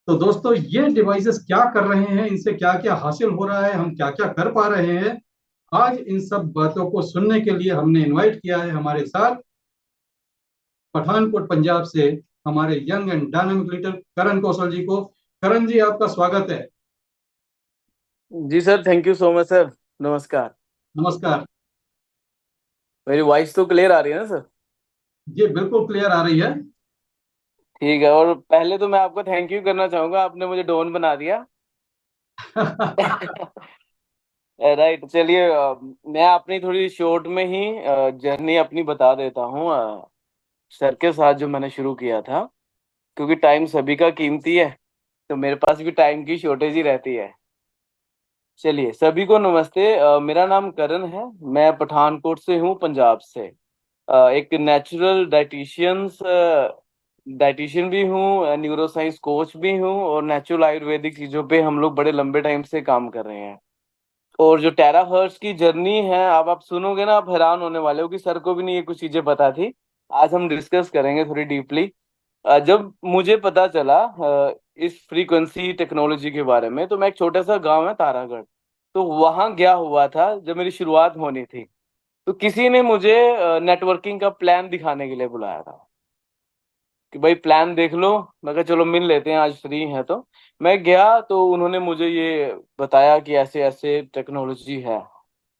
तो दोस्तों, ये डिवाइसेस क्या कर रहे हैं, इनसे क्या क्या हासिल हो रहा है, हम क्या क्या कर पा रहे हैं, आज इन सब बातों को सुनने के लिए हमने इनवाइट किया है हमारे साथ पठानकोट पंजाब से हमारे young and dynamic leader Karan Kaushal ji को। करण जी, आपका स्वागत है। जी sir, thank you so much sir. नमस्कार। नमस्कार। मेरी वॉइस तो क्लियर आ रही है ना सर? ये बिल्कुल क्लियर आ रही है। ठीक है। और पहले तो मैं आपको थैंक यू करना चाहूंगा, आपने मुझे डॉन बना दिया। राइट, चलिए मैं अपनी थोड़ी शॉर्ट में ही जर्नी अपनी बता देता हूँ। सर के साथ जो मैंने शुरू किया था, क्योंकि टाइम सभी का कीमती है, तो मेरे पास भी टाइम की शॉर्टेज ही रहती है। चलिए, सभी को नमस्ते। मेरा नाम करण है। मैं पठानकोट से हूँ, पंजाब से। एक नेचुरल डाइटिशियन भी हूँ, न्यूरो साइंस कोच भी हूँ, और नेचुरल आयुर्वेदिक चीज़ों पे हम लोग बड़े लंबे टाइम से काम कर रहे हैं। और जो टेरा हर्ट्स की जर्नी है, अब आप सुनोगे ना, आप हैरान होने वाले हो कि सर को भी नहीं ये कुछ चीज़ें पता थी। आज हम डिस्कस करेंगे थोड़ी डीपली। जब मुझे पता चला इस फ्रीक्वेंसी टेक्नोलॉजी के बारे में, तो मैं, एक छोटा सा गांव है तारागढ़, तो वहां गया हुआ था जब मेरी शुरुआत होनी थी। तो किसी ने मुझे नेटवर्किंग का प्लान दिखाने के लिए बुलाया था कि भाई प्लान देख लो। मैं कहा चलो मिल लेते हैं, आज फ्री है तो। मैं गया तो उन्होंने मुझे ये बताया कि ऐसे ऐसे टेक्नोलॉजी है।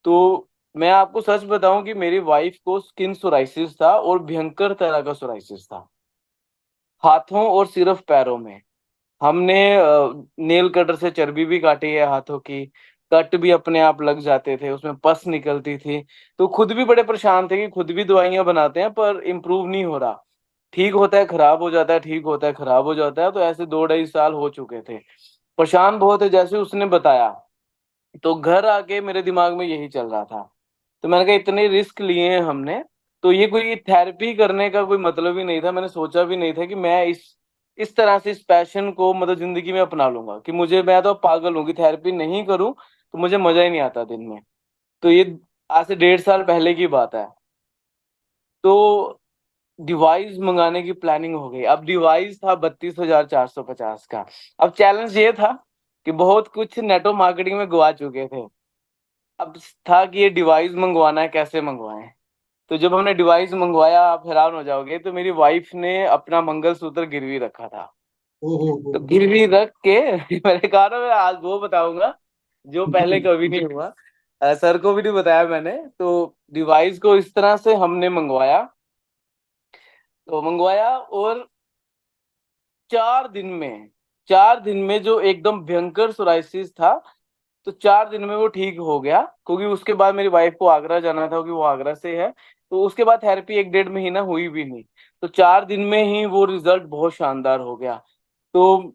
तो मैं आपको सच बताऊं कि मेरी वाइफ को स्किन सोराइसिस था, और भयंकर तरह का सोराइसिस था, हाथों और सिर्फ पैरों में। हमने नेल कटर से चर्बी भी काटी है हाथों की। कट भी अपने आप लग जाते थे, उसमें पस निकलती थी। तो खुद भी बड़े परेशान थे कि खुद भी दवाइयां बनाते हैं पर इम्प्रूव नहीं हो रहा। ठीक होता है खराब हो जाता है, ठीक होता है खराब हो जाता है। तो ऐसे 2 ढाई साल हो चुके थे। परेशान बहुत है, जैसे उसने बताया। तो घर आके मेरे दिमाग में यही चल रहा था। तो मैंने कहा इतने रिस्क लिए हैं हमने, तो ये कोई थेरेपी करने का कोई मतलब ही नहीं था। मैंने सोचा भी नहीं था कि मैं इस तरह से इस पैशन को मतलब जिंदगी में अपना लूंगा, कि मुझे, मैं तो पागल हूँ कि थेरेपी नहीं करूँ तो मुझे मजा ही नहीं आता दिन में। तो ये आज से 1.5 साल पहले की बात है। तो डिवाइस मंगाने की प्लानिंग हो गई। अब डिवाइस था 32,450 का। अब चैलेंज ये था कि बहुत कुछ नेटो मार्केटिंग में गवा चुके थे। अब था कि ये डिवाइस मंगवाना है, कैसे मंगवाएं। तो जब हमने डिवाइस मंगवाया, आप हैरान हो जाओगे, तो मेरी वाइफ ने अपना मंगलसूत्र गिरवी रखा था। ओहो हो। तो गिरवी रख के मैंने कहा ना, मैं आज वो बताऊंगा जो पहले कभी नहीं हुआ। सर को भी नहीं बताया मैंने। तो डिवाइस को इस तरह से हमने मंगवाया। तो मंगवाया, और 4 दिन में, 4 दिन में जो एकदम भयंकर सोराइसिस था, तो 4 दिन में वो ठीक हो गया। क्योंकि उसके बाद मेरी वाइफ को आगरा जाना था, क्योंकि वो आगरा से है। तो उसके बाद थेरेपी 1 1.5 महीना हुई भी नहीं। तो 4 दिन में ही वो रिजल्ट बहुत शानदार हो गया। तो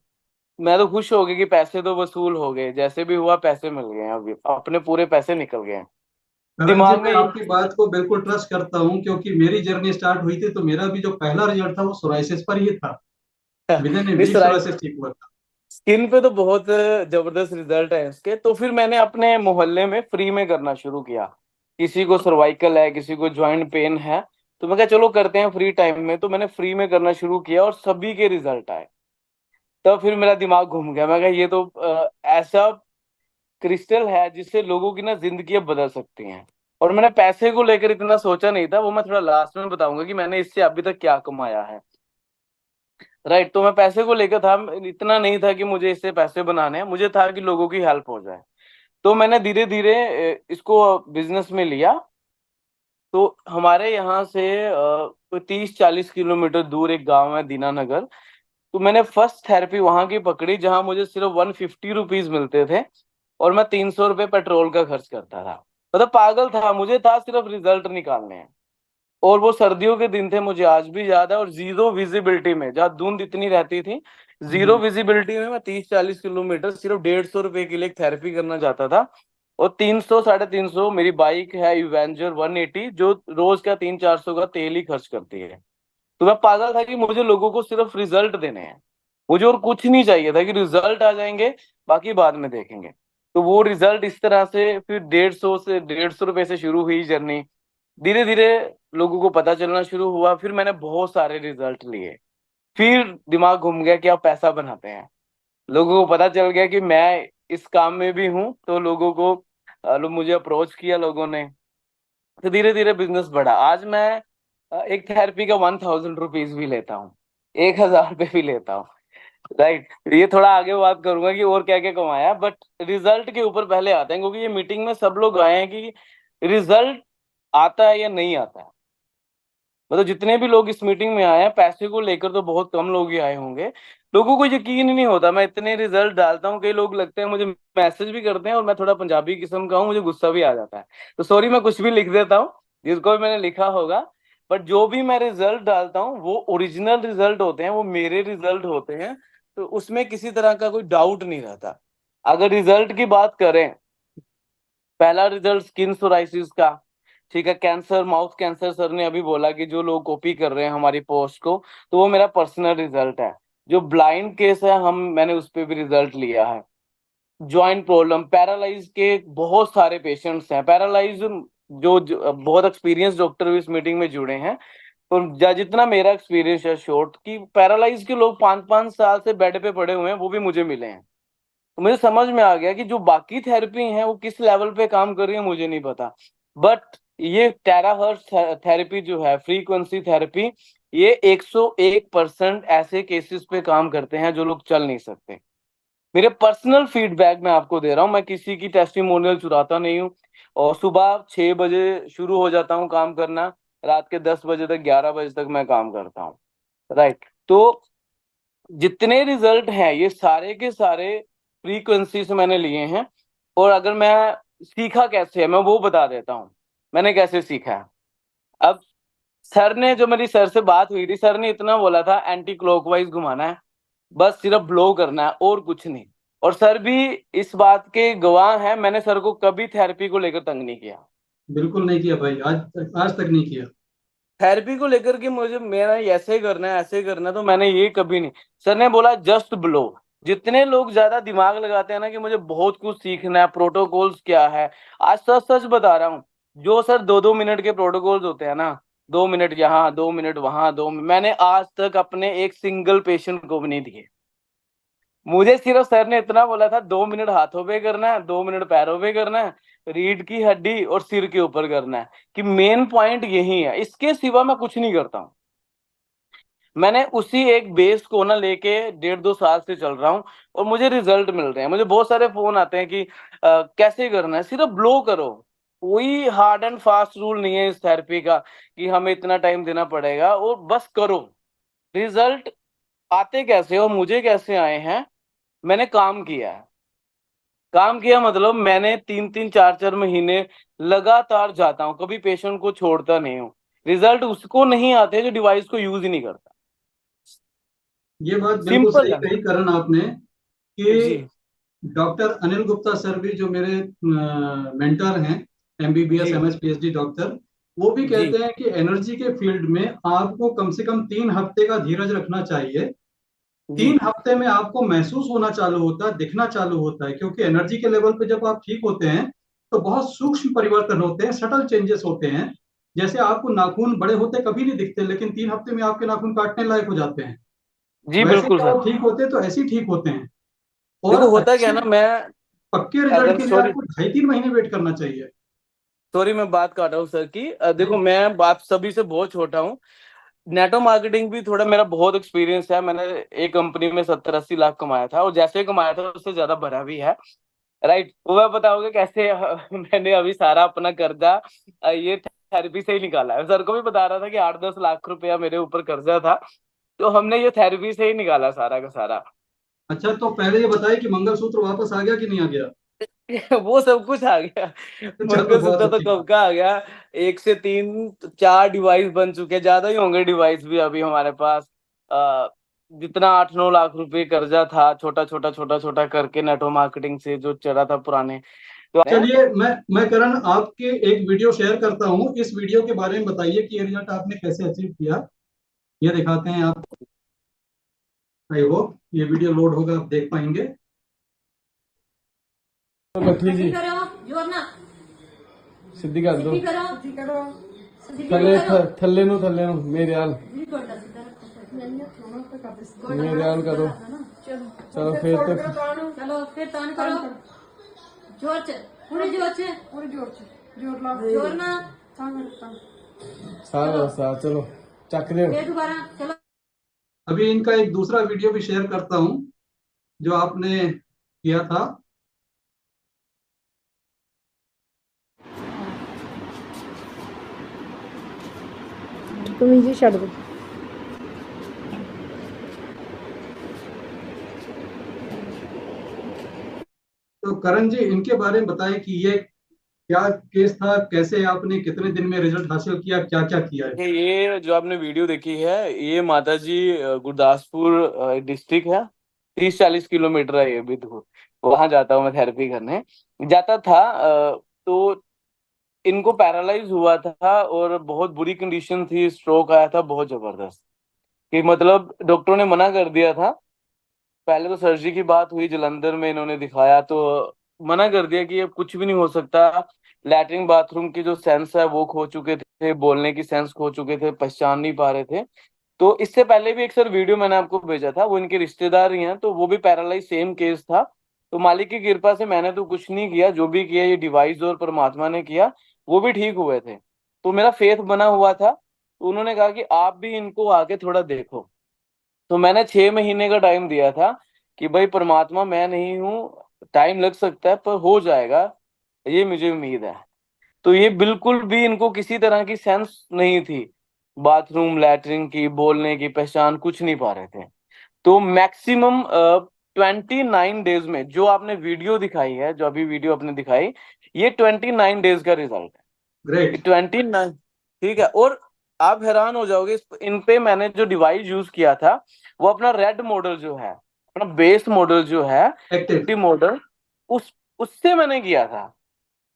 मैं तो खुश हो गया कि पैसे तो वसूल हो गए, जैसे भी हुआ पैसे मिल गए हैं, अभी अपने पूरे पैसे निकल गए हैं। करण जी, दिमाग में मैं यही। आपकी बात को बिल्कुल ट्रस्ट करता हूँ, क्योंकि मेरी जर्नी स्टार्ट हुई थी तो मेरा भी जो पहला रिजल्ट था वो सोराइसिस पर ही था। विद इन ए इस वीक तरह सोराइसिस ठीक हुआ था। स्किन पे तो बहुत जबरदस्त रिजल्ट है इसके। तो फिर मैंने अपने मोहल्ले में फ्री में करना शुरू किया। किसी को सर्वाइकल है, किसी को जॉइंट पेन है, तो मैं कहा चलो करते हैं फ्री टाइम में। तो मैंने फ्री में करना शुरू किया, और सभी के रिजल्ट आए। तब फिर मेरा दिमाग घूम गया। मैं कहा ये तो ऐसा क्रिस्टल है जिससे लोगों की ना जिंदगी बदल सकती हैं। और मैंने पैसे को लेकर इतना सोचा नहीं था, वो मैं थोड़ा लास्ट में बताऊंगा कि मैंने इससे अभी तक क्या कमाया है। राइट, तो मैं पैसे को लेकर था, इतना नहीं था कि मुझे इससे पैसे बनाने हैं, मुझे था कि लोगों की हेल्प हो जाए। तो मैंने धीरे धीरे इसको बिजनेस में लिया। तो हमारे यहाँ से कोई 30 40 किलोमीटर दूर एक गांव है, दीनानगर। तो मैंने फर्स्ट थेरेपी वहां की पकड़ी, जहां मुझे सिर्फ 150 रुपीज मिलते थे, और मैं 300 रुपये पेट्रोल का खर्च करता था। मतलब पागल था, मुझे था सिर्फ रिजल्ट निकालने हैं। और वो सर्दियों के दिन थे, मुझे आज भी याद है। और जीरो विजिबिलिटी में, जहाँ धुंध इतनी रहती थी, जीरो हम्म। विजिबिलिटी में मैं 30 40 किलोमीटर सिर्फ 150 रुपये के लिए एक थेरेपी करना चाहता था। और 300 350 मेरी बाइक है इवेंजर 180, जो रोज का 300 400 का तेल ही खर्च करती है। तो मैं पागल था कि मुझे लोगों को सिर्फ रिजल्ट देने हैं। मुझे और कुछ नहीं चाहिए था, कि रिजल्ट आ जाएंगे, बाकी बाद में देखेंगे। तो वो रिजल्ट इस तरह से फिर 150 से 150 रुपये से शुरू हुई जर्नी। धीरे धीरे लोगों को पता चलना शुरू हुआ, फिर मैंने बहुत सारे रिजल्ट लिए। फिर दिमाग घूम गया कि अब पैसा बनाते हैं। लोगों को पता चल गया कि मैं इस काम में भी हूँ, तो लोगों को मुझे अप्रोच किया लोगों ने। तो धीरे धीरे बिजनेस बढ़ा। आज मैं एक थेरेपी का 1000 रुपीज भी लेता हूँ, 1000 रुपये भी लेता हूँ। राइट, ये थोड़ा आगे बात करूंगा कि और क्या क्या कमाया, बट रिजल्ट के ऊपर पहले आते हैं, क्योंकि ये मीटिंग में सब लोग आए हैं कि रिजल्ट आता है या नहीं आता है। मतलब जितने भी लोग इस मीटिंग में आए हैं, पैसे को लेकर तो बहुत कम लोग ही आए होंगे। लोगों को यकीन ही नहीं होता, मैं इतने रिजल्ट डालता हूँ, कई लोग लगते हैं मुझे मैसेज भी करते हैं, और मैं थोड़ा पंजाबी किस्म का हूँ, मुझे गुस्सा भी आ जाता है, तो सॉरी मैं कुछ भी लिख देता हूँ जिसको भी मैंने लिखा होगा। बट जो भी मैं रिजल्ट डालता हूँ वो ओरिजिनल रिजल्ट होते हैं, वो मेरे रिजल्ट होते हैं, तो उसमें किसी तरह का कोई डाउट नहीं रहता। अगर रिजल्ट की बात करें, पहला रिजल्ट स्किन सोराइसिस का, ठीक है, कैंसर, माउथ कैंसर, सर ने अभी बोला कि जो लोग कॉपी कर रहे हैं हमारी पोस्ट को, तो वो मेरा पर्सनल रिजल्ट है। जो ब्लाइंड केस है, मैंने उस पे भी रिजल्ट लिया है। जॉइंट प्रॉब्लम, पैरालाइज के बहुत सारे पेशेंट्स हैं, पैरालाइज जो बहुत एक्सपीरियंस डॉक्टर भी इस मीटिंग में जुड़े हैं, तो जितना मेरा एक्सपीरियंस है शॉर्ट, कि पैरालाइज के लोग 5-5 साल से बेड पे पड़े हुए हैं, वो भी मुझे मिले हैं। तो मुझे समझ में आ गया कि जो बाकी थेरेपी है वो किस लेवल पे काम कर रही है मुझे नहीं पता, बट ये टेराहर्ट्ज थेरेपी जो है, फ्रीक्वेंसी थेरेपी, ये 101% ऐसे केसेस पे काम करते हैं जो लोग चल नहीं सकते। मेरे पर्सनल फीडबैक मैं आपको दे रहा हूँ, मैं किसी की टेस्टिमोनियल चुराता नहीं हूँ। और सुबह 6 बजे शुरू हो जाता हूँ काम करना, रात के 10 बजे तक, 11 बजे तक मैं काम करता हूँ। राइट, तो जितने रिजल्ट हैं ये सारे के सारे फ्रीक्वेंसी से मैंने लिए हैं। और अगर मैं सीखा कैसे है, मैं वो बता देता हूँ मैंने कैसे सीखा है। अब सर ने, जो मेरी सर से बात हुई थी, सर ने इतना बोला था, एंटी क्लॉकवाइज घुमाना है, बस सिर्फ ब्लो करना है और कुछ नहीं। और सर भी इस बात के गवाह हैं, मैंने सर को कभी थेरेपी को लेकर तंग नहीं किया। बिल्कुल नहीं किया भाई, आज तक नहीं किया। थेरेपी को लेकर के मुझे मेरा ऐसे ही करना है, ऐसे ही करना है, तो मैंने ये कभी नहीं। सर ने बोला जस्ट ब्लो। जितने लोग ज्यादा दिमाग लगाते हैं ना कि मुझे बहुत कुछ सीखना है, प्रोटोकॉल्स क्या है, आज सच सच बता रहा हूँ, जो सर 2-2 मिनट के प्रोटोकॉल्स होते हैं ना, 2 मिनट यहाँ, 2 मिनट वहां, मैंने आज तक अपने एक सिंगल पेशेंट को भी नहीं दिए। मुझे सिर्फ सर ने इतना बोला था, 2 मिनट हाथों पे करना है, 2 मिनट पैरों पे करना है, रीढ़ की हड्डी और सिर के ऊपर करना है, कि मेन पॉइंट यही है, इसके सिवा मैं कुछ नहीं करता हूँ। मैंने उसी एक बेस को ना लेके 1.5-2 साल से चल रहा हूँ, और मुझे रिजल्ट मिल रहे हैं। मुझे बहुत सारे फोन आते हैं कि कैसे करना है, सिर्फ ब्लो करो। कोई हार्ड एंड फास्ट रूल नहीं है इस थेरेपी का कि हमें इतना टाइम देना पड़ेगा, और बस करो। रिजल्ट आते कैसे और मुझे कैसे आए हैं, मैंने काम किया है। काम किया मतलब मैंने 3-3 4-4 महीने लगातार जाता हूँ, कभी पेशेंट को छोड़ता नहीं हूँ। रिजल्ट उसको नहीं आते जो डिवाइस को यूज ही नहीं करता। ये बात बिल्कुल सिंपल सही है। कही करण आपने, कि जी डॉक्टर अनिल गुप्ता सर भी, जो मेरे मेंटर हैं, एमबीबीएस जी एमएस पीएचडी डॉक्टर, वो भी जी कहते हैं कि एनर्जी के फील्ड में आपको कम से कम 3 हफ्ते का धीरज रखना चाहिए। जी 3 हफ्ते में आपको महसूस होना चालू होता है, दिखना चालू होता है, क्योंकि एनर्जी के लेवल पे जब आप ठीक होते हैं तो बहुत सूक्ष्म परिवर्तन होते हैं, सटल चेंजेस होते हैं। जैसे आपको नाखून बड़े होते कभी नहीं दिखते, लेकिन 3 हफ्ते में आपके नाखून काटने लायक हो जाते हैं। जी वैसे बिल्कुल क्या सर। वो ठीक होते हैं तो ऐसे ही ठीक होते हैं। और देखो होता क्या अच्छे है ना, मैं पक्के रिजल्ट अगर के लिए सॉरी आपको 2.5-3 महीने वेट करना चाहिए। सॉरी मैं बात काट रहा हूँ सर की, देखो नहीं, मैं बात सभी से बहुत छोटा हूँ। नेटो मार्केटिंग भी थोड़ा मेरा बहुत एक्सपीरियंस है, मैंने एक कंपनी में 70-80 लाख कमाया था, और जैसे कमाया था उससे ज्यादा भरा भी है। राइट, वो मैं बताऊंगा कैसे मैंने अभी सारा अपना कर्जा ये थेरेपी से ही निकाला है। सर को भी बता रहा था कि 8-10 लाख रुपया मेरे ऊपर कर्जा था, तो हमने ये थेरेपी से ही निकाला सारा का सारा। अच्छा तो पहले ये बताइए कि मंगलसूत्र वापस आ गया कि नहीं आ गया? वो सब कुछ आ गया। चलो बहुत मंगलसूत्र तो अच्छी कब बात। का आ गया। 1 से 3-4 डिवाइस बन चुके हैं, ज्यादा ही होंगे डिवाइस भी अभी हमारे पास। आ, जितना 8-9 लाख रुपए कर्जा था, छोटा छोटा करके नेटवर्क मार्केटिंग से जो चला था पुराने, तो चलिए, मैं करण आपके एक वीडियो शेयर करता हूँ, इस वीडियो के बारे में बताइए कि ये रिजल्ट आपने कैसे अचीव किया। ये दिखाते हैं आप। आई होप ये वीडियो लोड होगा, आप देख पाएंगे। ਬੱਠੀ ਜੀ करो जोर ना ਸਿੱਧੀ ਕਰ ਦੋ सिद्धि करो सिद्धि थल्ले करो थल्ले ਨੂੰ ਮੇਰੇ ਹਾਲ जी गोडा सीधा रखो ये ध्यान करो। चलो फिर तो चलो फिर तान करो जोर से पूरे जोर से जोर ना साथ चलो चक दे। फिर दोबारा चलो। अभी इनका एक दूसरा वीडियो भी शेयर करता हूँ जो आपने किया था। तुम इजी छड़ दो। तो करण जी, इनके बारे में बताएं कि ये क्या केस था, कैसे आपने कितने दिन में रिजल्ट हासिल किया, क्या क्या किया है। ये जो आपने वीडियो देखी है ये माता जी गुरदासपुर डिस्ट्रिक्ट है। 30-40 किलोमीटर है ये भी दूर। वहां जाता हूँ मैं थेरेपी करने जाता था। तो इनको पैरालाइज हुआ था और बहुत बुरी कंडीशन थी। स्ट्रोक आया था बहुत जबरदस्त कि मतलब डॉक्टरों ने मना कर दिया था। पहले तो सर्जरी की बात हुई, जलंधर में इन्होंने दिखाया तो मना कर दिया कि अब कुछ भी नहीं हो सकता। लैट्रिन बाथरूम की जो सेंस है वो खो चुके थे, बोलने की सेंस खो चुके थे, पहचान नहीं पा रहे थे। तो इससे पहले भी एक सर वीडियो मैंने आपको भेजा था, वो इनके रिश्तेदार ही हैं, तो वो भी पैरालाइज सेम केस था। तो मालिक की कृपा से मैंने तो कुछ नहीं किया, जो भी किया ये डिवाइस और परमात्मा ने किया, वो भी ठीक हुए थे। तो मेरा फेथ बना हुआ था। तो उन्होंने कहा कि आप भी इनको आके थोड़ा देखो। तो मैंने 6 महीने का टाइम दिया था कि भाई परमात्मा मैं नहीं हूँ, टाइम लग सकता है पर हो जाएगा, ये मुझे उम्मीद है। तो ये बिल्कुल भी इनको किसी तरह की सेंस नहीं थी, बाथरूम लैट्रिन की, बोलने की, पहचान कुछ नहीं पा रहे थे। तो मैक्सिमम 29 डेज में जो आपने वीडियो दिखाई है, जो अभी वीडियो आपने दिखाई, ये 29 डेज का रिजल्ट है। ग्रेट। 29, ठीक है। और आप हैरान हो जाओगे, इन पे मैंने जो डिवाइस यूज किया था वो अपना रेड मॉडल जो है, अपना बेस मॉडल जो है, एक्टिव। मॉडल, उस उससे मैंने किया था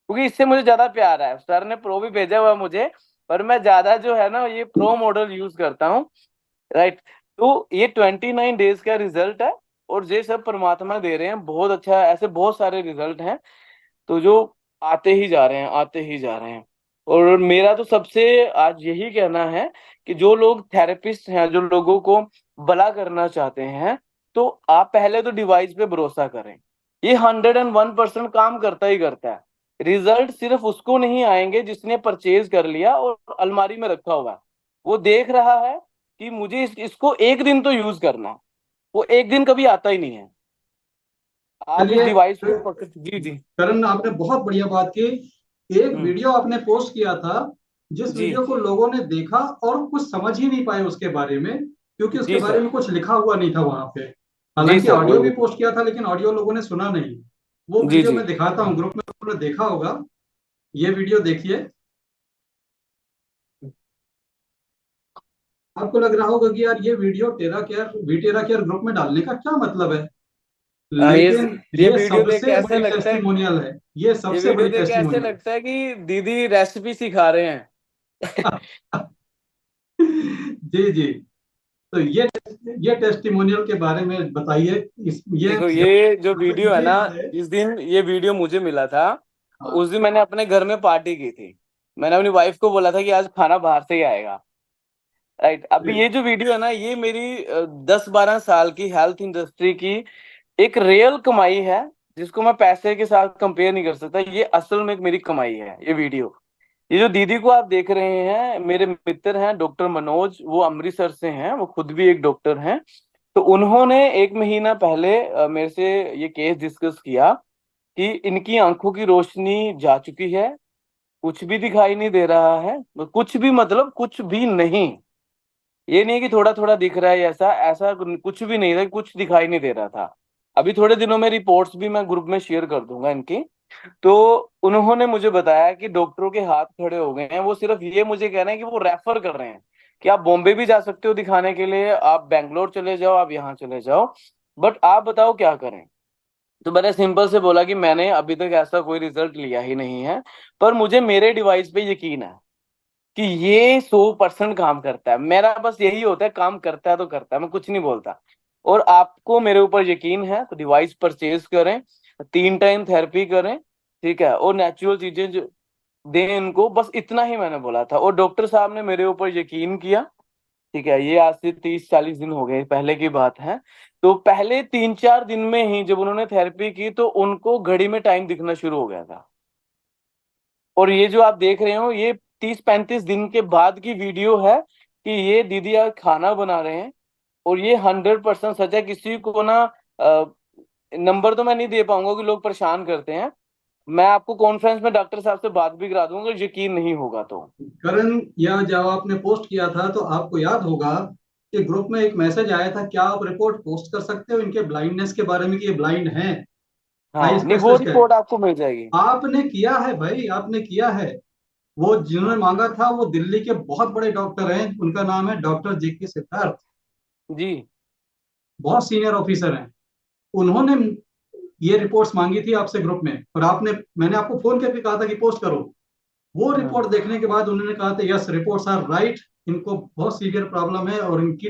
क्योंकि इससे मुझे ज्यादा प्यार है। सर ने प्रो भी भेजा हुआ मुझे, पर मैं ज्यादा जो है ना ये प्रो मॉडल यूज करता हूँ। राइट। तो ये 29 डेज का रिजल्ट है और ये सब परमात्मा दे रहे हैं। बहुत अच्छा, ऐसे बहुत सारे रिजल्ट हैं तो जो आते ही जा रहे हैं, आते ही जा रहे हैं। और मेरा तो सबसे आज यही कहना है कि जो लोग थेरेपिस्ट हैं, जो लोगों को भला करना चाहते हैं, तो आप पहले तो डिवाइस पे भरोसा करें। ये 101% काम करता ही करता है। रिजल्ट सिर्फ उसको नहीं आएंगे जिसने परचेज कर लिया और अलमारी में रखा हुआ है। वो देख रहा है कि मुझे इसको एक दिन तो यूज करना है। वो एक दिन कभी आता ही नहीं है। आप इस चलिए डिवाइस को पकड़, जी जी। करण, आपने बहुत बढ़िया बात की। एक हम्म। वीडियो आपने पोस्ट किया था जिस जी वीडियो को लोगों ने देखा और कुछ समझ ही नहीं पाए उसके बारे में, क्योंकि उसके जी बारे सर। में कुछ लिखा हुआ नहीं था वहां पे। जी हालांकि सर ऑडियो भी वही। पोस्ट किया था लेकिन ऑडियो लोगों ने सुना नहीं। वो जी वीडियो जी। मैं दिखाता हूँ, ग्रुप में आपने देखा होगा। ये वीडियो देखिए। आपको लग रहा होगा कि यार ये वीडियो टेरा केयर वीटेरा केयर ग्रुप में डालने का क्या मतलब है, ये लेकिन ये ये वीडियो देख के सबसे ऐसे बड़ी लगता है, टेस्टिमोनियल है। ये ये सबसे वीडियो बड़ी देख के ऐसे टेस्टिमोनियल लगता है कि दीदी रेसिपी सिखा रहे हैं। जी जी। तो ये टेस्टिमोनियल के बारे में बताइए। इस ये देखो ये जो वीडियो है ये ना, है। जिस दिन ये वीडियो मुझे मिला था हाँ। उस दिन मैंने अपने घर में पार्टी की थी। मैंने अपनी वाइफ को बोला था कि आज खाना बाहर से ही आएगा। राइट। अभी ये जो वीडियो है ना, ये मेरी 10-12 साल की हेल्थ इंडस्ट्री की एक रियल कमाई है, जिसको मैं पैसे के साथ कंपेयर नहीं कर सकता। ये असल में एक मेरी कमाई है ये वीडियो। ये जो दीदी को आप देख रहे हैं, मेरे मित्र हैं डॉक्टर मनोज, वो अमृतसर से हैं, वो खुद भी एक डॉक्टर हैं। तो उन्होंने 1 महीना पहले मेरे से ये केस डिस्कस किया कि इनकी आंखों की रोशनी जा चुकी है, कुछ भी दिखाई नहीं दे रहा है, कुछ भी मतलब कुछ भी नहीं। ये नहीं कि थोड़ा थोड़ा दिख रहा है, ऐसा ऐसा कुछ भी नहीं था, कुछ दिखाई नहीं दे रहा था। अभी थोड़े दिनों में रिपोर्ट्स भी मैं ग्रुप में शेयर कर दूंगा इनकी। तो उन्होंने मुझे बताया कि डॉक्टरों के हाथ खड़े हो गए हैं। वो सिर्फ ये मुझे कह रहे हैं कि वो रेफर कर रहे हैं कि आप बॉम्बे भी जा सकते हो दिखाने के लिए, आप बैंगलोर चले जाओ, आप यहाँ चले जाओ, बट आप बताओ क्या करें। तो मैंने सिंपल से बोला कि मैंने अभी तक ऐसा कोई रिजल्ट लिया ही नहीं है, पर मुझे मेरे डिवाइस पे यकीन है कि ये 100% काम करता है। मेरा बस यही होता है, काम करता है तो करता है, मैं कुछ नहीं बोलता। और आपको मेरे ऊपर यकीन है तो डिवाइस परचेज करें, 3 टाइम थेरेपी करें, ठीक है, और नेचुरल चीजें जो दें इनको, बस इतना ही मैंने बोला था। और डॉक्टर साहब ने मेरे ऊपर यकीन किया ठीक है, ये आज से 30-40 दिन हो गए पहले की बात है। तो पहले 3-4 दिन में ही जब उन्होंने थेरेपी की तो उनको घड़ी में टाइम दिखना शुरू हो गया था। और ये जो आप देख रहे हो ये 30-35 दिन के बाद की वीडियो है कि ये दीदी आज खाना बना रहे हैं। और ये 100% सच है। किसी को ना नंबर तो मैं नहीं दे पाऊंगा कि लोग परेशान करते हैं। मैं आपको कॉन्फ्रेंस में डॉक्टर साहब से बात भी करा दूंगा, यकीन नहीं होगा तो। करण, यह जब आपने पोस्ट किया था तो आपको याद होगा कि ग्रुप में एक मैसेज आया था, क्या आप रिपोर्ट पोस्ट कर सकते हो इनके ब्लाइंडनेस के बारे में कि ये ब्लाइंड हैं, आई हाँ, नहीं वो स्पेशलिस्ट है। रिपोर्ट आपको मिल जाएगी। आपने किया है भाई, आपने किया है। वो जिन्होंने मांगा था वो दिल्ली के बहुत बड़े डॉक्टर हैं, उनका नाम है डॉक्टर JK सिद्धार्थ। जी। बहुत सीनियर ऑफिसर हैं। उन्होंने ये रिपोर्ट्स मांगी थी आपसे ग्रुप में, और आपने, मैंने आपको फोन करके कहा था कि पोस्ट करो। वो हाँ, रिपोर्ट देखने के बाद उन्होंने कहा था यस, रिपोर्ट्स आर राइट, इनको बहुत सीवियर प्रॉब्लम है और इनकी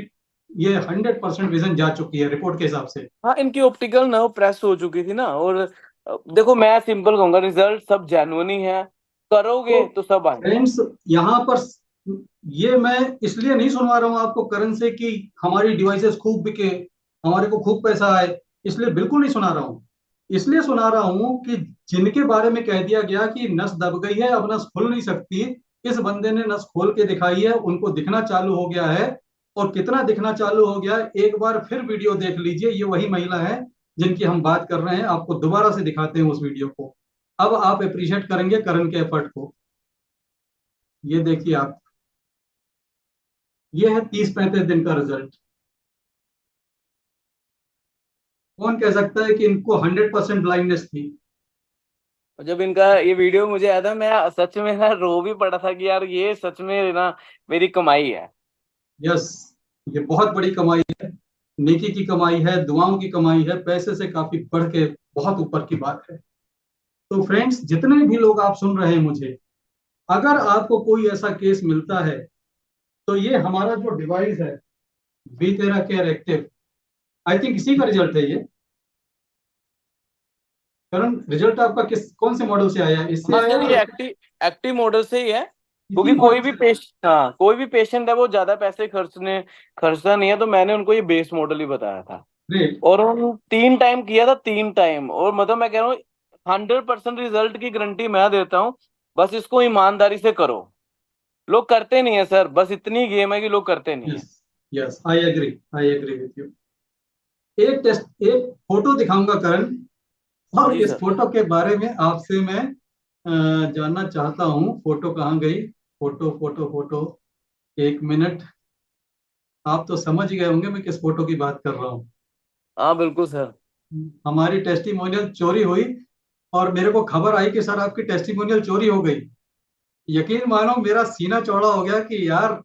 ये 100% विजन जा चुकी है रिपोर्ट के हिसाब से। हाँ, इनकी ऑप्टिकल नर्व प्रेस हो चुकी थी ना। और देखो मैं सिंपल कहूंगा, रिजल्ट सब जेन्युइन ही है, तो करोगे तो सब आएंगे। फ्रेंड्स, यहाँ पर ये मैं इसलिए नहीं सुनवा रहा हूँ आपको करण से कि हमारी डिवाइसेस खूब बिके, हमारे को खूब पैसा आए, इसलिए बिल्कुल नहीं सुना रहा हूँ। इसलिए सुना रहा हूँ कि जिनके बारे में कह दिया गया कि नस दब गई है, अब नस खुल नहीं सकती, इस बंदे ने नस खोल के दिखाई है, उनको दिखना चालू हो गया है। और कितना दिखना चालू हो गया, एक बार फिर वीडियो देख लीजिए। ये वही महिला है जिनकी हम बात कर रहे हैं, आपको दोबारा से दिखाते हैं उस वीडियो को। अब आप अप्रिशिएट करेंगे करण के एफर्ट को। ये देखिए आप, ये है 30-35 दिन का रिजल्ट। कौन कह सकता है कि इनको 100% ब्लाइंडनेस थी? और जब इनका ये वीडियो मुझे आया था, मैं सच में ना रो भी पड़ा था कि यार ये सच में ना मेरी कमाई है। यस, ये बहुत बड़ी कमाई है, नेकी की कमाई है, दुआओं की कमाई है, पैसे से काफी बढ़ के बहुत ऊपर की बात है। तो फ्रेंड्स, जितने भी लोग आप सुन रहे हैं मुझे, अगर आपको कोई ऐसा केस मिलता है तो ये हमारा जो डिवाइस है, V13 Care active, I think इसी का रिजल्ट है ये। करण, रिजल्ट आपका किस कौन से मॉडल से आया, इससे हाँ आया सर, ये या एक्टिव एक्टिव मॉडल से ही है। इसी क्योंकि मॉडल से? कोई भी पेशेंट है वो ज्यादा पैसे खर्चता नहीं है, तो मैंने उनको ये बेस मॉडल ही बताया था। ग्रेट। और उन 3 टाइम किया था, 3 टाइम। और मतलब मैं कह रहा हूँ 100% रिजल्ट की गारंटी मैं देता हूँ। बस इसको ईमानदारी से करो। लोग करते नहीं है सर, बस इतनी गेम है कि लोग करते नहीं यस, है। Yes, I agree with you. एक टेस्ट, एक फोटो दिखाऊंगा करण, और जी इस सर। फोटो के बारे में आपसे मैं जानना चाहता हूँ। फोटो कहाँ गई? फोटो फोटो फोटो, एक मिनट। आप तो समझ ही गए होंगे मैं किस फोटो की बात कर रहा हूँ। हाँ बिल्कुल सर। हमारी टेस्टिमोनियल चोरी हुई और मेरे को खबर आई कि सर आपकी टेस्टिमोनियल चोरी हो गई। यकीन मानो, मेरा सीना चौड़ा हो गया कि यार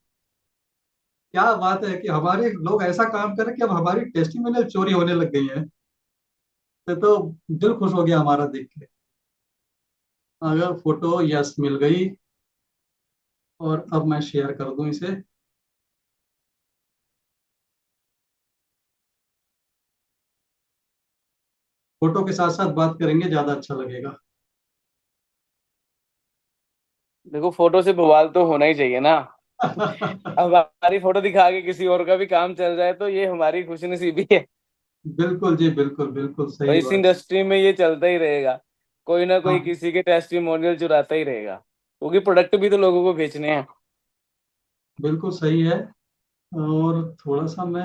क्या बात है कि हमारे लोग ऐसा काम करें कि अब हमारी टेस्टिमोनियल चोरी होने लग गई है। तो दिल खुश हो गया हमारा देख के। अगर फोटो यस मिल गई, और अब मैं शेयर कर दूं इसे। फोटो के साथ साथ बात करेंगे, ज्यादा अच्छा लगेगा। देखो फोटो से बवाल तो होना ही चाहिए ना। अब हमारी फोटो दिखा के किसी और का भी काम चल जाए तो ये हमारी खुशनसीबी है। बिल्कुल जी, बिल्कुल बिल्कुल और सही इस बात। इंडस्ट्री में ये चलता ही रहेगा। कोई ना कोई हाँ, किसी के टेस्टिमोनियल चुराता ही रहेगा, क्योंकि प्रोडक्ट भी तो लोगों को बेचने हैं। बिल्कुल सही है। और थोड़ा सा मैं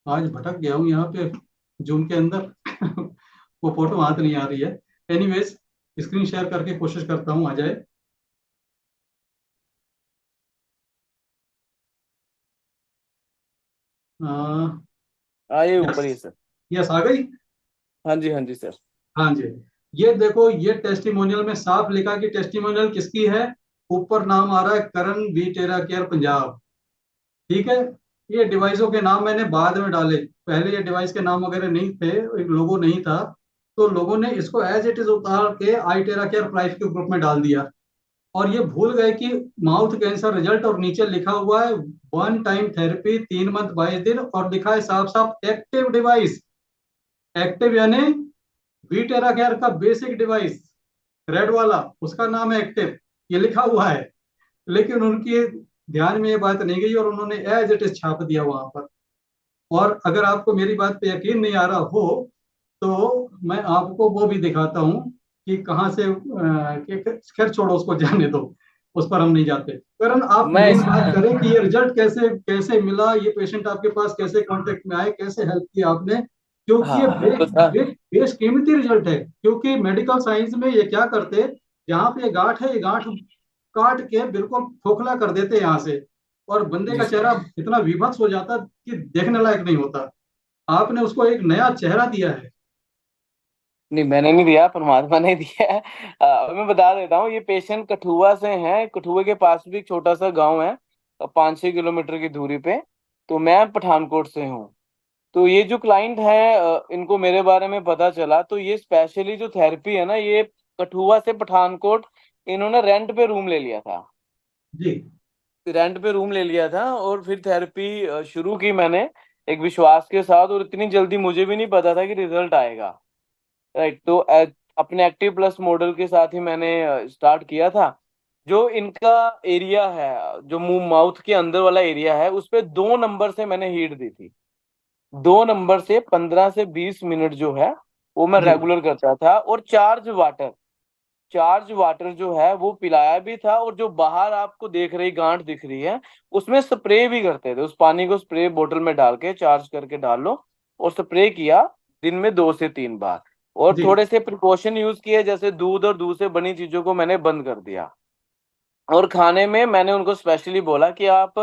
आज भटक गया हूँ यहाँ पे जूम के अंदर। वो फोटो हाथ नहीं आ रही है। एनीवेज, स्क्रीन शेयर करके कोशिश करता हूँ आ जाए। आइए यस, ऊपर ही सर। यस आ गई। हाँ जी, हाँ जी सर। हाँ जी, ये देखो, ये टेस्टिमोनियल में साफ लिखा कि टेस्टिमोनियल किसकी है। ऊपर नाम आ रहा है करण V13 Care पंजाब। ठीक है। ये डिवाइसों के नाम मैंने बाद में डाले, पहले ये डिवाइस के नाम वगैरह नहीं थे, एक लोगो नहीं था। तो लोगों ने इसको एज इट इज उतार के I13 Care प्राइस के ग्रुप में डाल दिया। और ये भूल गए कि माउथ कैंसर रिजल्ट, और नीचे लिखा हुआ है 1 टाइम थेरेपी 3 मंथ 22 दिन, और लिखा है साफ साफ एक्टिव डिवाइस। एक्टिव यानी V13 Care का बेसिक डिवाइस, रेड वाला, उसका नाम है एक्टिव, ये लिखा हुआ है। लेकिन उनके ध्यान में ये बात नहीं गई और उन्होंने एज इट इज छाप दिया वहां पर। और अगर आपको मेरी बात पे यकीन नहीं आ रहा हो तो मैं आपको वो भी दिखाता हूँ कि कहाँ से खैर छोड़ो, उसको जाने दो, उस पर हम नहीं जाते। करण, आप मैं मेन बात करें कि ये रिजल्ट कैसे कैसे मिला, ये पेशेंट आपके पास कैसे कांटेक्ट में आए, कैसे हेल्प किया आपने, क्योंकि ये हाँ तो सर, बेशकीमती रिजल्ट है। क्योंकि मेडिकल साइंस में ये क्या करते, जहाँ पे ये गांठ है, ये गांठ काट के बिल्कुल खोखला कर देते यहाँ से, और बंदे जी का सर। चेहरा इतना विभत्स हो जाता कि देखने लायक नहीं होता। आपने उसको एक नया चेहरा दिया है। नहीं, मैंने नहीं दिया, परमात्मा ने दिया है। मैं बता देता हूँ, ये पेशेंट कठुआ से हैं। कठुआ के पास भी एक छोटा सा गांव है, 5-6 किलोमीटर की दूरी पे। तो मैं पठानकोट से हूँ। तो ये जो क्लाइंट है, इनको मेरे बारे में पता चला, तो ये स्पेशली जो थेरेपी है ना, ये कठुआ से पठानकोट इन्होंने रेंट पे रूम ले लिया था। जी। रेंट पे रूम ले लिया था और फिर थेरेपी शुरू की मैंने एक विश्वास के साथ। और इतनी जल्दी मुझे भी नहीं पता था कि रिजल्ट आएगा। राइट, तो अपने एक्टिव प्लस मॉडल के साथ ही मैंने स्टार्ट किया था। जो इनका एरिया है, जो मुंह माउथ के अंदर वाला एरिया है, उस पे 2 नंबर से मैंने हीट दी थी। 2 नंबर से 15 से 20 मिनट जो है वो मैं जी। रेगुलर करता था। और चार्ज वाटर जो है वो पिलाया भी था। और जो बाहर आपको देख रही गांठ दिख रही है, उसमें स्प्रे भी करते थे। उस पानी को स्प्रे बोतल में डाल के चार्ज करके डाल लो, और स्प्रे किया दिन में 2 से 3 बार। और जी। थोड़े से प्रिकॉशन यूज किए, जैसे दूध और दूध से बनी चीजों को मैंने बंद कर दिया। और खाने में मैंने उनको स्पेशली बोला कि आप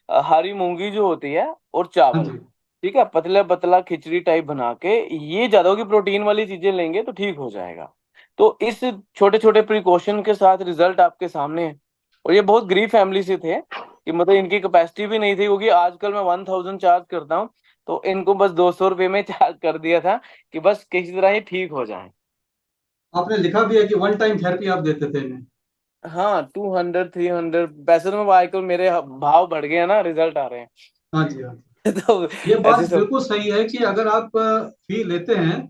हरी मूंगी जो होती है और हाँ चावल, जी। ठीक है, पतला पतला खिचड़ी टाइप बना के, ये ज्यादा होगी, प्रोटीन वाली चीजें लेंगे तो ठीक हो जाएगा। तो इस छोटे छोटे प्रिकॉशन के साथ रिजल्ट आपके सामने है। और ये बहुत गरीब फैमिली से थे, कि मतलब इनकी कैपेसिटी भी नहीं थी, क्योंकि आजकल मैं 1000 चार्ज करता हूँ। तो इनको बस 200 रुपये में चार्ज कर दिया था, कि बस किसी तरह ये ठीक हो जाए। आपने लिखा भी है कि वन टाइम थेरेपी आप देते थे इन्हें। हाँ, 200-300 पैसे में आजकल मेरे भाव बढ़ गए हैं ना, रिजल्ट आ रहे हैं। हाँ जी, हाँ जी। तो ये ऐसे बात सब। बिल्कुल सही है कि अगर आप फी लेते हैं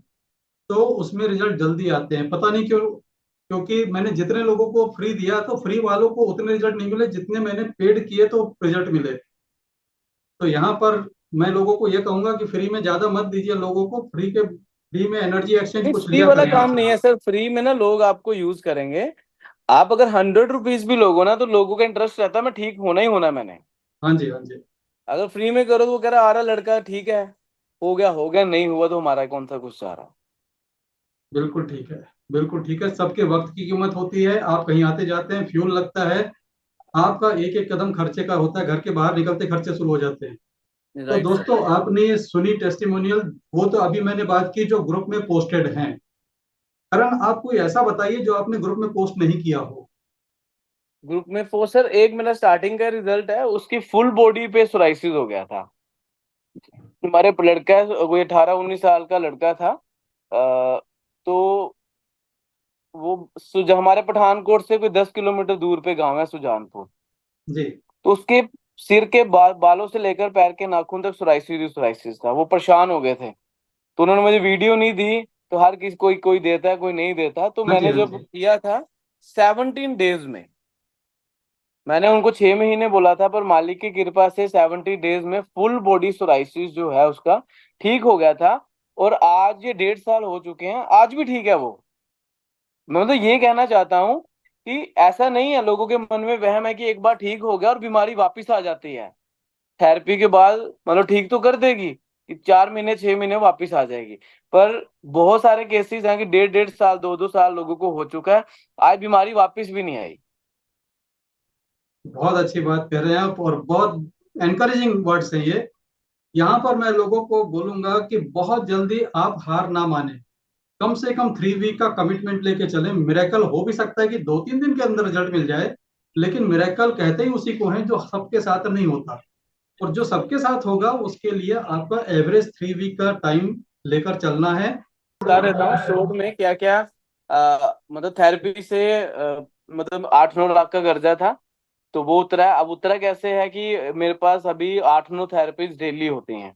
तो उसमें रिजल्ट जल्दी आते हैं। पता नहीं क्यों, क्योंकि मैंने जितने लोगों को फ्री दिया तो फ्री वालों को उतने रिजल्ट नहीं मिले जितने मैंने पेड किए तो रिजल्ट मिले। तो यहाँ पर मैं लोगों को ये कहूंगा कि फ्री में ज्यादा मत दीजिए लोगों को। फ्री में एनर्जी एक्सचेंज नहीं, कुछ फ्री लिया वाला करें काम नहीं आपसे। है सर। फ्री में ना लोग आपको यूज करेंगे। आप अगर 100 रुपीज भी लोगो ना, तो लोगों का इंटरेस्ट रहता है, मैं ठीक होना ही होना है मैंने। हाँ जी, हाँ जी। अगर फ्री में करो तो वो कह रहा आ रहा लड़का, ठीक है, हो गया, नहीं हुआ तो हमारा कौन सा कुछ चाह रहा। बिल्कुल ठीक है। बिल्कुल ठीक है। सबके वक्त की कीमत होती है। आप कहीं आते जाते हैं, फ्यूल लगता है, आपका एक एक कदम खर्चे का होता है, घर के बाहर निकलते खर्चे शुरू हो जाते हैं। तो राइट सर। दोस्तों, आपने ये सुनी टेस्टिमोनियल, वो तो अभी मैंने बात की जो ग्रुप में पोस्टेड हैं। करण, आप कोई ऐसा बताइए जो आपने ग्रुप में पोस्ट नहीं किया हो। ग्रुप में वो सर, एक मेरा स्टार्टिंग का रिजल्ट है, उसकी फुल बॉडी पे सोराइसिस हो गया था। हमारे लड़का है, कोई 18-19 साल का लड़का था। तो हमारे पठानकोट से कोई 10 किलोमीटर दूर पे गांव है सुजानपुर। जी। तो उसके सिर के बालों से लेकर पैर के नाखून तक सोराइसिस था। वो परेशान हो गए थे। तो उन्होंने मुझे वीडियो नहीं दी। तो हर किसी, कोई कोई देता है, कोई नहीं देता। तो हाँ जी, मैंने हाँ जब जी। किया था 17 डेज में, मैंने उनको 6 महीने बोला था, पर मालिक की कृपा से 70 डेज में फुल बॉडी सोराइसिस जो है उसका ठीक हो गया था। और आज ये 1.5 साल हो चुके हैं, आज भी ठीक है वो। मैं मतलब ये कहना चाहता हूँ कि ऐसा नहीं है, लोगों के मन में वहम है कि एक बार ठीक हो गया और बीमारी वापस आ जाती है। थेरेपी के बाद मतलब ठीक तो कर देगी, कि 4 महीने 6 महीने वापस आ जाएगी। पर बहुत सारे केसेस हैं कि 1.5-1.5 साल 2-2 साल लोगों को हो चुका है, आज बीमारी वापस भी नहीं आई। बहुत अच्छी बात कह रहे हैं आप, और बहुत एनकरेजिंग वर्ड्स हैं ये। यहाँ पर मैं लोगों को बोलूंगा कि बहुत जल्दी आप हार ना माने। कम से कम 3 वीक का कमिटमेंट लेके चलें। मिरेकल हो भी सकता है कि 2-3 दिन के अंदर रिजल्ट मिल जाए, लेकिन मिरेकल कहते ही उसी को है जो सबके साथ नहीं होता। और जो सबके साथ होगा उसके लिए आपका एवरेज 3 वीक का टाइम लेकर चलना है। बता देता हूँ शॉर्ट में क्या क्या। मतलब थेरेपी से मतलब 8-9 लाख का कर्जा था। तो वो उतरा है। अब उतरा कैसे है कि मेरे पास अभी 8-9 थेरेपीज डेली होती हैं।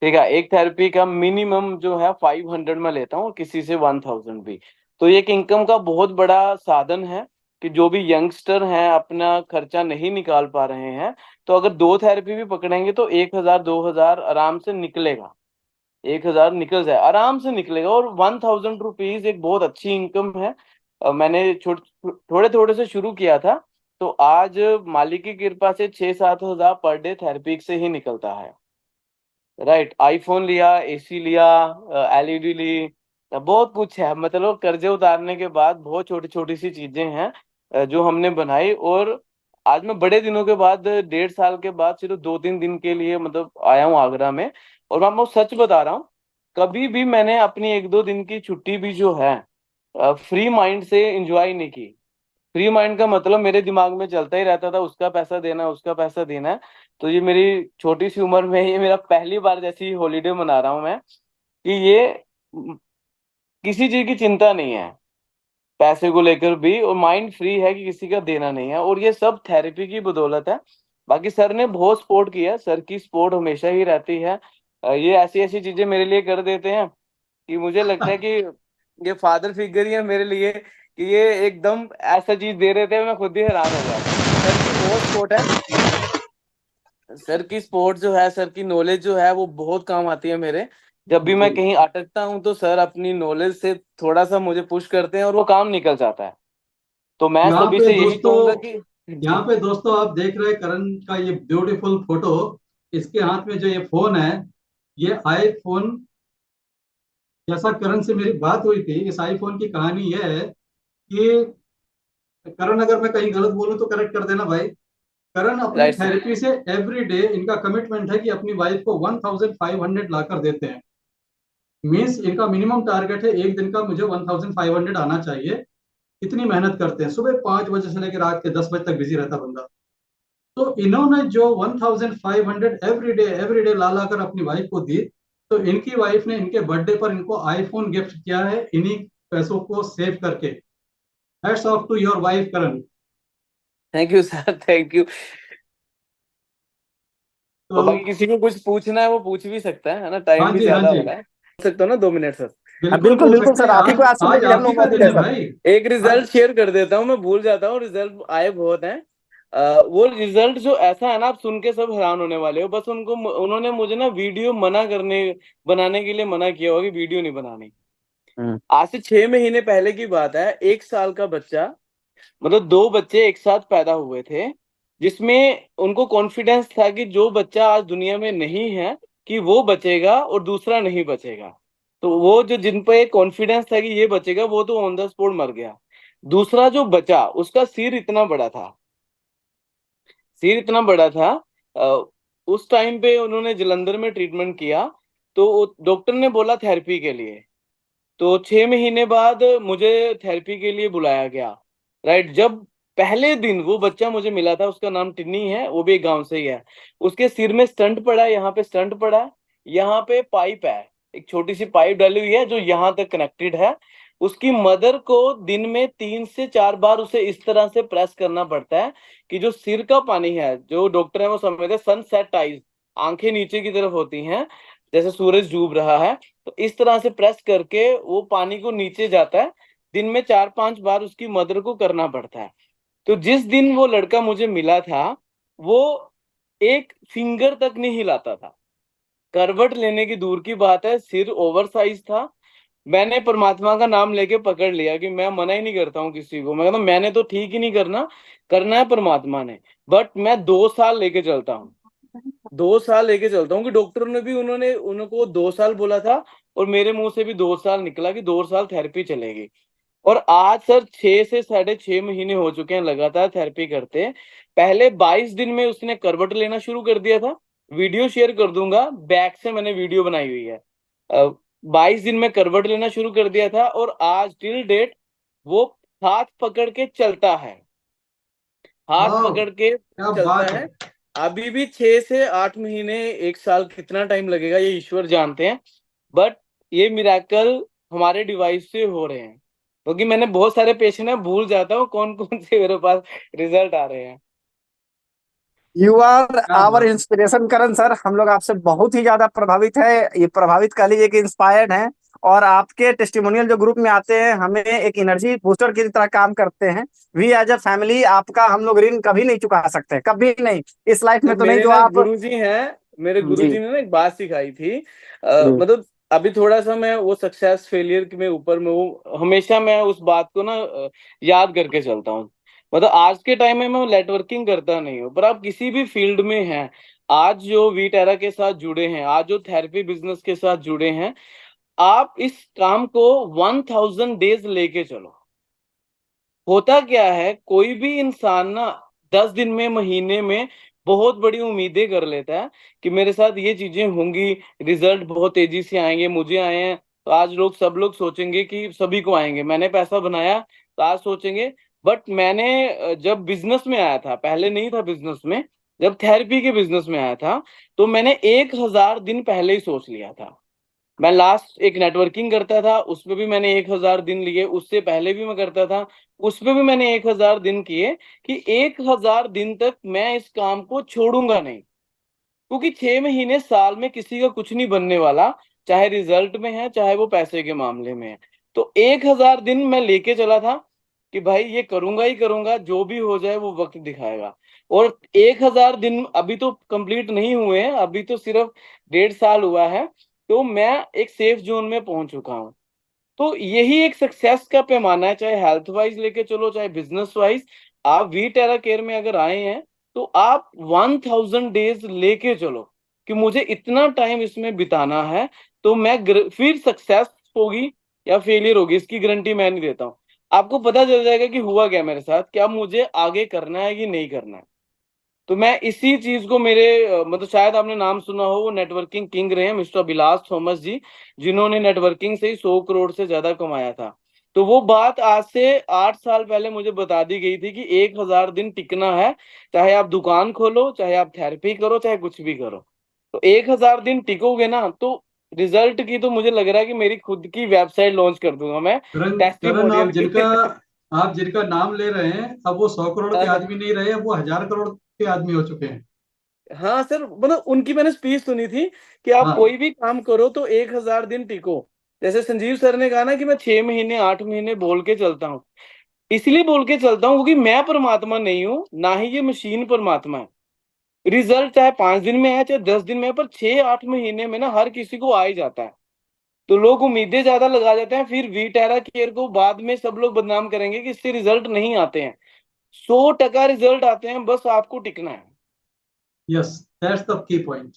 ठीक है, एक थेरेपी का मिनिमम जो है 500 में लेता हूँ, किसी से 1000 भी। तो ये एक इनकम का बहुत बड़ा साधन है। कि जो भी यंगस्टर हैं अपना खर्चा नहीं निकाल पा रहे हैं, तो अगर 2 थेरेपी भी पकड़ेंगे तो 1,000 2,000 आराम से निकलेगा। 1,000 निकल जाए, आराम से निकलेगा। और 1,000 रुपीज एक बहुत अच्छी इनकम है। मैंने थोड़े थोड़े से शुरू किया था, तो आज मालिक की कृपा से 6-7 हजार पर डे थेरेपी से ही निकलता है। राइट, आईफोन लिया, एसी लिया, एलईडी ली, बहुत कुछ है। मतलब कर्जे उतारने के बाद बहुत छोटी छोटी सी चीजें हैं जो हमने बनाई। और आज मैं बड़े दिनों के बाद, 1.5 साल के बाद, सिर्फ 2-3 दिन के लिए मतलब आया हूँ आगरा में। और मैं आपको सच बता रहा हूँ, कभी भी मैंने अपनी 1-2 दिन की छुट्टी भी जो है फ्री माइंड से एंजॉय नहीं की। फ्री माइंड का मतलब मेरे दिमाग में चलता ही रहता था, उसका पैसा देना है, उसका पैसा देना है। तो ये मेरी छोटी सी उम्र में ये मेरा पहली बार जैसी हॉलीडे मना रहा हूँ मैं, कि ये किसी चीज की चिंता नहीं है पैसे को लेकर भी, और माइंड फ्री है कि किसी का देना नहीं है। और ये सब थेरेपी की बदौलत है। बाकी सर ने बहुत सपोर्ट किया, सर की सपोर्ट हमेशा ही रहती है। ये ऐसी ऐसी चीजें मेरे लिए कर देते हैं कि मुझे लगता है कि ये फादर फिगर ही है मेरे लिए, कि ये एकदम ऐसा चीज दे रहे थे, मैं खुद ही हैरान हो गया। सर की बहुत सपोर्ट है। सर की सपोर्ट जो है, सर की नॉलेज जो है वो बहुत काम आती है मेरे। जब भी मैं जी। कहीं अटकता हूँ तो सर अपनी नॉलेज से थोड़ा सा मुझे पुश करते हैं और वो काम निकल जाता है। तो मैं यहाँ सभी पे से यही दोस्तों कहूंगा कि यहाँ जी। पे दोस्तों आप देख रहे हैं करण का ये ब्यूटीफुल फोटो। इसके हाथ में जो ये फोन है, ये आईफोन। जैसा करण से मेरी बात हुई थी, इस आईफोन की कहानी ये है कि करण, अगर मैं कहीं गलत बोलूं तो करेक्ट कर देना भाई। करण अपनी राइट सर। थेरेपी से एवरी डे, इनका कमिटमेंट है कि अपनी वाइफ को 1,500 ला कर देते हैं। मीन्स इनका मिनिमम टारगेट है एक दिन का मुझे 1,500 आना चाहिए। इतनी मेहनत करते हैं, सुबह 5 बजे से लेकर रात के 10 बजे तक बिजी रहता बंदा। तो इन्होंने जो 1,500 एवरी डे ला ला कर अपनी वाइफ को दी, तो इनकी वाइफ ने इनके बर्थडे पर इनको आईफोन गिफ्ट किया है, इन्हीं पैसों को सेव करके। Hats off to your wife Karan. Thank you sir, thank you. तो और बाकी किसी को कुछ पूछना है वो पूछ भी सकता है ना? टाइम हाँ भी जी, हाँ ज्यादा जी, हो रहा है, पूछ सकता हूँ ना 2 मिनट सर? हाँ बिल्कुल बिल्कुल बोल बिल्कुल सकते सर, हैं। आप ही को आज आज सुनने आज के लिए हम आप ही लोग का मौजूद दिन है है सर। भाई। एक आज रिजल्ट शेयर कर देता हूँ, मैं भूल जाता हूँ, रिजल्ट आए बहुत हैं। वो रिजल्ट जो ऐसा है ना, आप सुन के सब हैरान होने वाले हो। बस उन्होंने मुझे ना वीडियो बनाने के लिए मना किया होगा कि वीडियो नहीं बनानी। आज से 6 महीने पहले की बात है। 1 साल का बच्चा, मतलब 2 बच्चे एक साथ पैदा हुए थे, जिसमें उनको कॉन्फिडेंस था कि जो बच्चा आज दुनिया में नहीं है कि वो बचेगा और दूसरा नहीं बचेगा। तो वो जो जिन पे कॉन्फिडेंस था कि ये बचेगा, वो तो ऑन द स्पॉट मर गया। दूसरा जो बचा, उसका सिर इतना बड़ा था, सिर इतना बड़ा था। अ, उस टाइम पे उन्होंने जलंधर में ट्रीटमेंट किया, तो डॉक्टर ने बोला थेरेपी के लिए। तो 6 महीने बाद मुझे थेरेपी के लिए बुलाया गया। राइट, जब पहले दिन वो बच्चा मुझे मिला था, उसका नाम टिन्नी है, वो भी एक गांव से ही है। उसके सिर में स्टंट पड़ा है, यहाँ पे स्टंट पड़ा है, यहाँ पे पाइप है, एक छोटी सी पाइप डाली हुई है जो यहाँ तक कनेक्टेड है। उसकी मदर को दिन में 3 से 4 बार उसे इस तरह से प्रेस करना पड़ता है कि जो सिर का पानी है, जो डॉक्टर है वो समझते हैं सनसेट आइज, आंखें नीचे की तरफ होती हैं जैसे सूरज डूब रहा है, तो इस तरह से प्रेस करके वो पानी को नीचे जाता है। दिन में 4-5 बार उसकी मदर को करना पड़ता है। तो जिस दिन वो लड़का मुझे मिला था, वो एक फिंगर तक नहीं हिलाता था। करवट लेने की दूर की बात है, सिर ओवर साइज था। मैंने परमात्मा का नाम लेके पकड़ लिया कि मैं मना ही नहीं करता हूँ किसी को। मैं कहता हूँ मैंने तो ठीक ही नहीं करना, करना है परमात्मा ने। बट मैं 2 साल लेके चलता हूँ, 2 साल लेके चलता हूँ कि डॉक्टर ने भी, उन्होंने उनको 2 साल बोला था, और मेरे मुंह से भी 2 साल निकला कि 2 साल थेरेपी चलेगी। और आज सर 6 से 6.5 महीने हो चुके हैं लगातार थेरेपी करते। पहले 22 दिन में उसने करवट लेना शुरू कर दिया था। वीडियो शेयर कर दूंगा, बैक से मैंने वीडियो बनाई हुई है। 22 दिन में करवट लेना शुरू कर दिया था, और आज टिल डेट वो हाथ पकड़ के चलता है, हाथ वाह, पकड़ के क्या चलता बात है। है। अभी भी 6 से 8 महीने, 1 साल कितना टाइम लगेगा ये ईश्वर जानते हैं। बट ये मिराकल हमारे डिवाइस से हो रहे हैं, क्योंकि मैंने बहुत सारे पेशेंट है, भूल जाता हूँ कौन कौन से मेरे पास रिजल्ट आ रहे हैं। यू आर क्या आवर बात। इंस्पिरेशन करण सर, हम लोग आपसे बहुत ही ज्यादा प्रभावित है, ये प्रभावित कह लीजिए कि इंस्पायर्ड हैं। और आपके टेस्टिमोनियल जो ग्रुप में आते हैं हमें एक एनर्जी बूस्टर की तरह काम करते हैं। वी एज अ फैमिली आपका हम लोग ऋण कभी नहीं चुका सकते, कभी नहीं, इस लाइफ तो में तो नहीं मेरे जो ना आप। गुरुजी हैं, मेरे जी गुरुजी ने ना एक बात सिखाई थी। जी मतलब अभी थोड़ा सा मैं वो सक्सेस फेलियर के में ऊपर में वो हमेशा मैं उस बात को ना याद करके चलता हूँ। मतलब आज के टाइम में मैं नेटवर्किंग करता नहीं हूँ, पर आप किसी भी फील्ड में हैं, आज जो वीटेरा के साथ जुड़े हैं, आज जो थेरेपी बिजनेस के साथ जुड़े हैं, आप इस काम को 1000 डेज लेके चलो। होता क्या है, कोई भी इंसान ना 10 दिन में, महीने में बहुत बड़ी उम्मीदें कर लेता है कि मेरे साथ ये चीजें होंगी, रिजल्ट बहुत तेजी से आएंगे, मुझे आए हैं तो आज लोग सब लोग सोचेंगे कि सभी को आएंगे, मैंने पैसा बनाया तो आज सोचेंगे। बट मैंने जब बिजनेस में आया था, पहले नहीं था बिजनेस में, जब थेरेपी के बिजनेस में आया था, तो मैंने 1000 दिन पहले ही सोच लिया था। मैं लास्ट एक नेटवर्किंग करता था, उसमें भी मैंने 1000 दिन लिए, उससे पहले भी मैं करता था, उसमें भी मैंने 1000 दिन किए कि 1000 दिन तक मैं इस काम को छोड़ूंगा नहीं। क्योंकि 6 महीने साल में किसी का कुछ नहीं बनने वाला, चाहे रिजल्ट में है चाहे वो पैसे के मामले में है। तो 1000 दिन मैं लेके चला था कि भाई ये करूंगा ही करूंगा, जो भी हो जाए वो वक्त दिखाएगा। और 1000 दिन अभी तो कंप्लीट नहीं हुए हैं, अभी तो सिर्फ 1.5 साल हुआ है, तो मैं एक सेफ जोन में पहुंच चुका हूँ। तो यही एक सक्सेस का पैमाना है, चाहे हेल्थ वाइज लेके चलो चाहे बिजनेस वाइज। आप वी टेरा केयर में अगर आए हैं तो आप 1000 डेज लेके चलो कि मुझे इतना टाइम इसमें बिताना है, तो फिर सक्सेस होगी या फेलियर होगी इसकी गारंटी मैं नहीं देता हूँ। आपको पता चल जाएगा कि हुआ क्या मेरे साथ, क्या मुझे आगे करना है कि नहीं करना है। तो मैं इसी चीज को मेरे मतलब शायद आपने नाम सुना हो, वो नेटवर्किंग किंग रहे हैं मिस्टर बिलास थॉमस जी, जिन्होंने नेटवर्किंग से ही 100 करोड़ से ज्यादा कमाया था। तो वो बात आज से 8 साल पहले मुझे बता दी गई थी कि 1000 दिन टिकना है, चाहे आप दुकान खोलो चाहे आप थेरेपी करो चाहे कुछ भी करो। तो 1000 दिन टिकोगे ना, तो रिजल्ट की तो मुझे लग रहा है कि मेरी खुद की वेबसाइट लॉन्च कर दूंगा मैं, करण करण टेस्टिमोनियल की। आप जिनका नाम ले रहे हैं अब वो 100 करोड़ के आदमी नहीं रहे, अब वो 1000 करोड़ के आदमी हो चुके हैं। हाँ सर, मतलब उनकी मैंने स्पीच सुनी थी कि आप हाँ कोई भी काम करो तो 1000 दिन टिको। जैसे संजीव सर ने कहा ना कि मैं 6 महीने 8 महीने बोल के चलता हूँ, इसलिए बोल के चलता हूँ क्योंकि मैं परमात्मा नहीं हूँ, ना ही ये मशीन परमात्मा है। रिजल्ट चाहे 5 दिन में है चाहे 10 दिन में है, पर 6-8 महीने में ना हर किसी को आ ही जाता है। तो लोग उम्मीदें ज्यादा लगा जाते हैं, फिर वी टेरा केयर को बाद में सब लोग बदनाम करेंगे कि इससे रिजल्ट नहीं आते हैं। 100% रिजल्ट आते हैं, बस आपको टिकना है। Yes, that's the key point.